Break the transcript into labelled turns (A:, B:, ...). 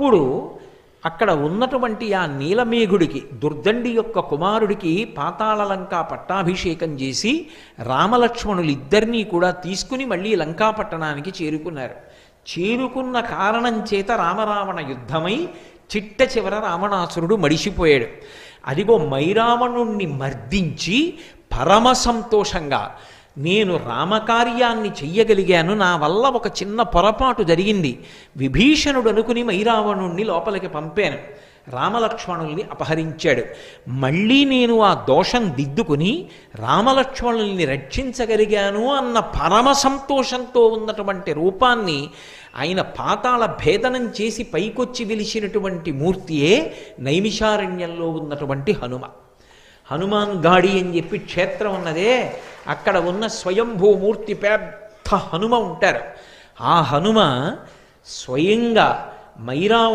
A: అప్పుడు అక్కడ ఉన్నటువంటి ఆ నీలమేఘుడికి, దుర్దండి యొక్క కుమారుడికి పాతాళ లంకా పట్టాభిషేకం చేసి రామలక్ష్మణులు ఇద్దరినీ కూడా తీసుకుని మళ్ళీ లంకాపట్టణానికి చేరుకున్నారు. చేరుకున్న కారణం చేత రామరావణ యుద్ధమై చిట్ట చివర రావణాసురుడు మడిసిపోయాడు. అదిగో మైరావణుణ్ణి మర్దించి పరమ సంతోషంగా నేను రామకార్యాన్ని చెయ్యగలిగాను, నా వల్ల ఒక చిన్న పొరపాటు జరిగింది, విభీషణుడు అనుకుని మైరావణుణ్ణి లోపలికి పంపాను, రామలక్ష్మణుల్ని అపహరించాడు, మళ్ళీ నేను ఆ దోషం దిద్దుకుని రామలక్ష్మణుల్ని రక్షించగలిగాను అన్న పరమ సంతోషంతో ఉన్నటువంటి రూపాన్ని ఆయన పాతాళ భేదనం చేసి పైకొచ్చి వెలిసినటువంటి మూర్తియే నైమిషారణ్యంలో ఉన్నటువంటి హనుమ. హనుమాన్ గాడి అని చెప్పి క్షేత్రం ఉన్నదే, అక్కడ ఉన్న స్వయంభూమూర్తి పెద్ద హనుమ ఉంటారు. ఆ హనుమ స్వయంగా మైరావ